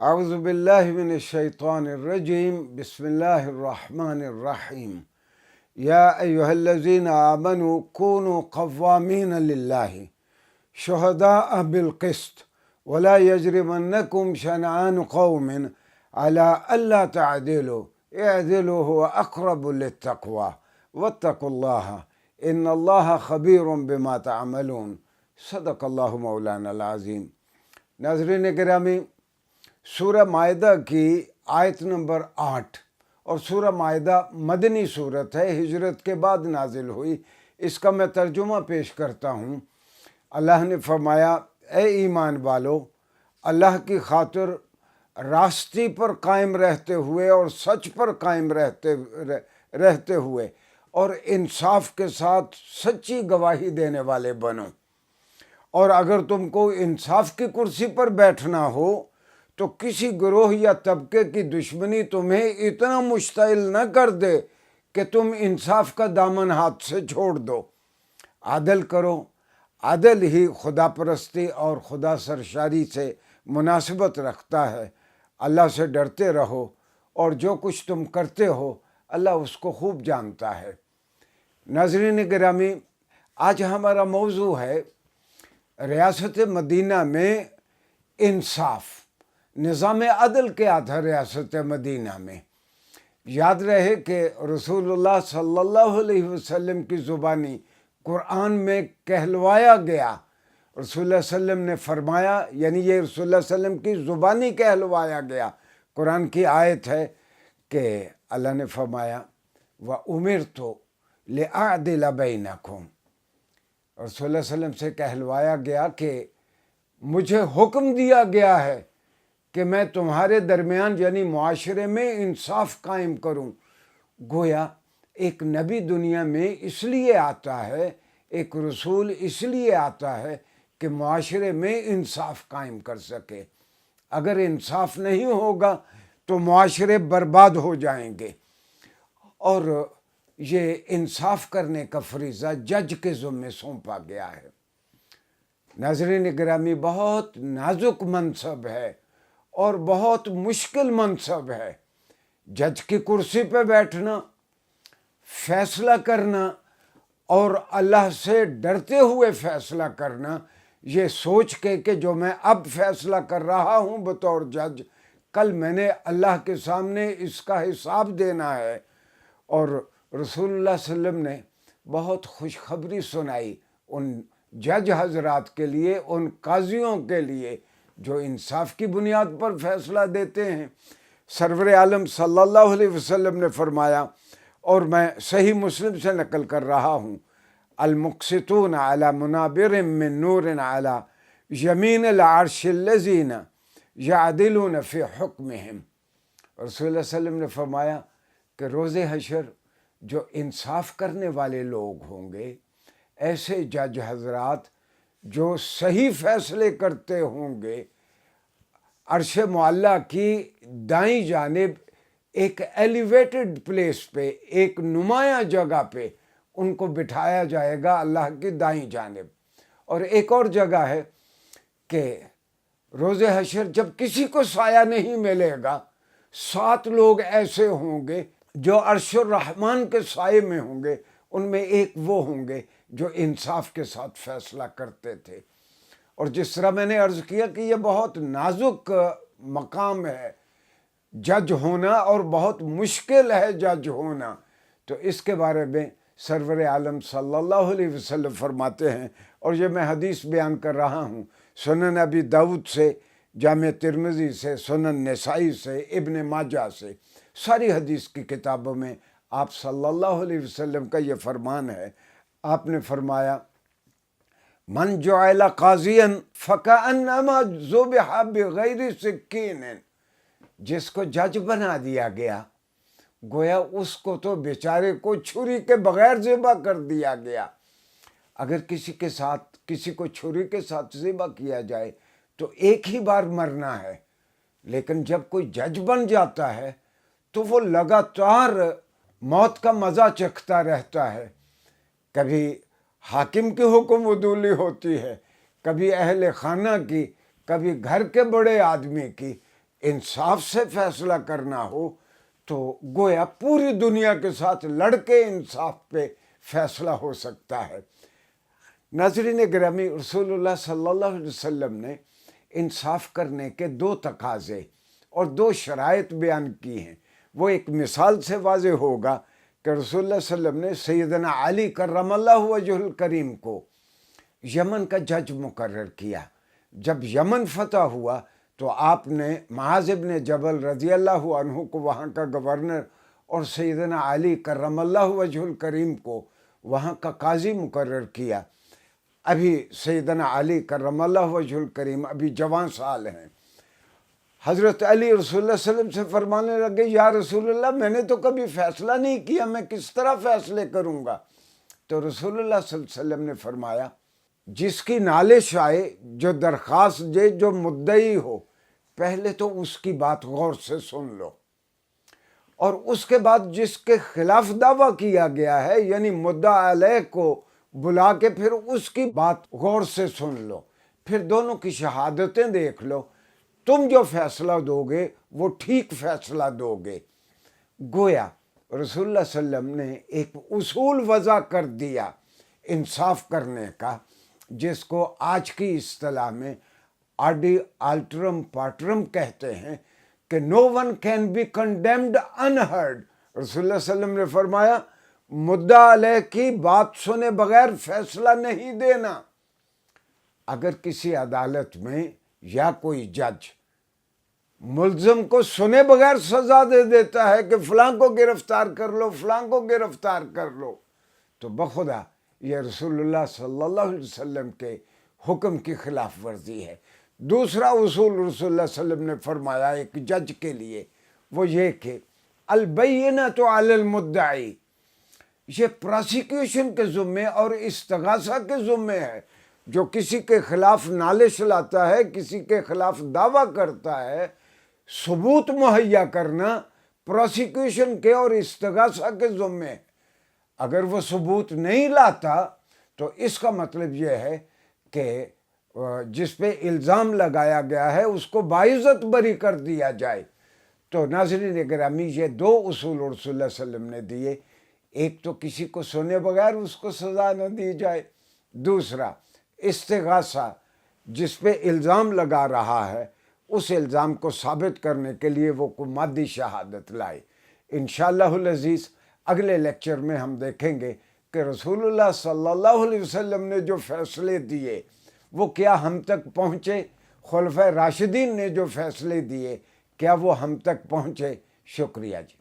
اعوذ باللہ من الشیطان الرجیم بسم اللہ الرحمن الرحیم یا ایہا الذین آمنوا کونوا قوامین للہ شہداء بالقسط ولا یجرمنکم شنآن قوم علی الا تعدلوا اعدلوا هو اقرب للتقوی واتقوا اللہ ان اللہ خبیر بما تعملون۔ صدق اللہ مولانا العظیم۔ ناظرین گرامی، سورہ مائدہ کی آیت نمبر 8 اور سورہ مائدہ مدنی صورت ہے، ہجرت کے بعد نازل ہوئی۔ اس کا میں ترجمہ پیش کرتا ہوں۔ اللہ نے فرمایا، اے ایمان والو، اللہ کی خاطر راستی پر قائم رہتے ہوئے اور سچ پر قائم رہتے ہوئے اور انصاف کے ساتھ سچی گواہی دینے والے بنو۔ اور اگر تم کو انصاف کی کرسی پر بیٹھنا ہو تو کسی گروہ یا طبقے کی دشمنی تمہیں اتنا مشتعل نہ کر دے کہ تم انصاف کا دامن ہاتھ سے چھوڑ دو۔ عدل کرو۔ عدل ہی خدا پرستی اور خدا سرشاری سے مناسبت رکھتا ہے۔ اللہ سے ڈرتے رہو اور جو کچھ تم کرتے ہو اللہ اس کو خوب جانتا ہے۔ ناظرین گرامی، آج ہمارا موضوع ہے ریاست مدینہ میں انصاف، نظام عدل کیا تھا ریاست مدینہ میں۔ یاد رہے کہ رسول اللہ صلی اللہ علیہ وسلم کی زبانی قرآن میں کہلوایا گیا۔ رسول اللہ صلی اللہ علیہ وسلم نے فرمایا، یعنی یہ رسول اللہ صلی اللہ علیہ وسلم کی زبانی کہلوایا گیا۔ قرآن کی آیت ہے کہ اللہ نے فرمایا وَأُمِرْتُ لِأَعْدِلَ بَيْنَكُمْ۔ رسول اللہ صلی اللہ علیہ وسلم سے کہلوایا گیا کہ مجھے حکم دیا گیا ہے کہ میں تمہارے درمیان یعنی معاشرے میں انصاف قائم کروں۔ گویا ایک نبی دنیا میں اس لیے آتا ہے، ایک رسول اس لیے آتا ہے کہ معاشرے میں انصاف قائم کر سکے۔ اگر انصاف نہیں ہوگا تو معاشرے برباد ہو جائیں گے۔ اور یہ انصاف کرنے کا فریضہ جج کے ذمے سونپا گیا ہے۔ ناظرین گرامی، بہت نازک منصب ہے اور بہت مشکل منصب ہے۔ جج کی کرسی پہ بیٹھنا، فیصلہ کرنا اور اللہ سے ڈرتے ہوئے فیصلہ کرنا، یہ سوچ کے کہ جو میں اب فیصلہ کر رہا ہوں بطور جج، کل میں نے اللہ کے سامنے اس کا حساب دینا ہے۔ اور رسول اللہ صلی اللہ علیہ وسلم نے بہت خوشخبری سنائی ان جج حضرات کے لیے، ان قاضیوں کے لیے جو انصاف کی بنیاد پر فیصلہ دیتے ہیں۔ سرور عالم صلی اللہ علیہ وسلم نے فرمایا، اور میں صحیح مسلم سے نقل کر رہا ہوں، المقسطون علی منابر من نور علی یمین العرش الذین یعدلون فی حکمہم۔ رسول اللہ صلی اللہ علیہ وسلم نے فرمایا کہ روز حشر جو انصاف کرنے والے لوگ ہوں گے، ایسے جج حضرات جو صحیح فیصلے کرتے ہوں گے، عرش معلیٰ کی دائیں جانب ایک ایلیویٹڈ پلیس پہ، ایک نمایاں جگہ پہ ان کو بٹھایا جائے گا اللہ کی دائیں جانب۔ اور ایک اور جگہ ہے کہ روز حشر جب کسی کو سایہ نہیں ملے گا، 7 لوگ ایسے ہوں گے جو عرش الرحمن کے سائے میں ہوں گے، ان میں ایک وہ ہوں گے جو انصاف کے ساتھ فیصلہ کرتے تھے۔ اور جس طرح میں نے عرض کیا کہ یہ بہت نازک مقام ہے جج ہونا، اور بہت مشکل ہے جج ہونا، تو اس کے بارے میں سرور عالم صلی اللہ علیہ وسلم فرماتے ہیں، اور یہ میں حدیث بیان کر رہا ہوں سنن ابی داؤد سے، جامع ترمذی سے، سنن نسائی سے، ابن ماجہ سے، ساری حدیث کی کتابوں میں آپ صلی اللہ علیہ وسلم کا یہ فرمان ہے۔ آپ نے فرمایا من جعل قاضیا فکأنما ذبح بغیر سکین، جس کو جج بنا دیا گیا گویا اس کو تو بیچارے کو چھری کے بغیر ذبح کر دیا گیا۔ اگر کسی کو چھری کے ساتھ ذبح کیا جائے تو ایک ہی بار مرنا ہے، لیکن جب کوئی جج بن جاتا ہے تو وہ لگاتار موت کا مزہ چکھتا رہتا ہے۔ کبھی حاکم کی حکم عدولی ہوتی ہے، کبھی اہل خانہ کی، کبھی گھر کے بڑے آدمی کی۔ انصاف سے فیصلہ کرنا ہو تو گویا پوری دنیا کے ساتھ لڑ کے انصاف پہ فیصلہ ہو سکتا ہے۔ ناظرین گرامی، رسول اللہ صلی اللہ علیہ وسلم نے انصاف کرنے کے 2 تقاضے اور 2 شرائط بیان کی ہیں۔ وہ ایک مثال سے واضح ہوگا کہ رسول اللہ صلی اللہ علیہ وسلم نے سیدنا علی کرم اللہ وجہ الکریم کو یمن کا جج مقرر کیا۔ جب یمن فتح ہوا تو آپ نے معاذ بن جبل رضی اللہ عنہ کو وہاں کا گورنر اور سیدنا علی کرم اللہ وجہ الکریم کو وہاں کا قاضی مقرر کیا۔ ابھی سیدنا علی کرم اللہ وجہ الکریم ابھی جوان سال ہیں۔ حضرت علی رسول اللہ صلی اللہ علیہ وسلم سے فرمانے لگے، یا رسول اللہ، میں نے تو کبھی فیصلہ نہیں کیا، میں کس طرح فیصلے کروں گا؟ تو رسول اللہ صلی اللہ علیہ وسلم نے فرمایا، جس کی نالش آئے، جو درخواست دے، جو مدعی ہو، پہلے تو اس کی بات غور سے سن لو، اور اس کے بعد جس کے خلاف دعویٰ کیا گیا ہے یعنی مدعا علیہ کو بلا کے پھر اس کی بات غور سے سن لو، پھر دونوں کی شہادتیں دیکھ لو، تم جو فیصلہ دو گے وہ ٹھیک فیصلہ دو گے۔ گویا رسول اللہ صلی اللہ علیہ وسلم نے ایک اصول وضع کر دیا انصاف کرنے کا، جس کو آج کی اصطلاح میں آڈی آلٹرم پارٹرم کہتے ہیں کہ no one can be condemned unheard. رسول اللہ صلی اللہ علیہ وسلم نے فرمایا، مدعا علیہ کی بات سنے بغیر فیصلہ نہیں دینا۔ اگر کسی عدالت میں یا کوئی جج ملزم کو سنے بغیر سزا دے دیتا ہے کہ فلاں کو گرفتار کر لو، فلاں کو گرفتار کر لو، تو بخدا یہ رسول اللہ صلی اللہ علیہ وسلم کے حکم کی خلاف ورزی ہے۔ دوسرا اصول رسول اللہ صلی اللہ علیہ وسلم نے فرمایا ایک جج کے لیے، وہ یہ کہ البینۃ علی المدعی، یہ پراسیکیوشن کے ذمے اور استغاثہ کے ذمے ہے۔ جو کسی کے خلاف نالش لاتا ہے، کسی کے خلاف دعویٰ کرتا ہے، ثبوت مہیا کرنا پراسیکیوشن کے اور استغاثہ کے ذمے ہے۔ اگر وہ ثبوت نہیں لاتا تو اس کا مطلب یہ ہے کہ جس پہ الزام لگایا گیا ہے اس کو باعزت بری کر دیا جائے۔ تو ناظرین گرامی، یہ 2 اصول رسول اللہ صلی اللہ علیہ وسلم نے دیے۔ ایک تو کسی کو سنے بغیر اس کو سزا نہ دی جائے، دوسرا استغاثہ، جس پہ الزام لگا رہا ہے اس الزام کو ثابت کرنے کے لیے وہ کوئی مادی شہادت لائے۔ انشاءاللہ العزیز اگلے لیکچر میں ہم دیکھیں گے کہ رسول اللہ صلی اللہ علیہ وسلم نے جو فیصلے دیے وہ کیا ہم تک پہنچے، خلفائے راشدین نے جو فیصلے دیے کیا وہ ہم تک پہنچے۔ شکریہ جی۔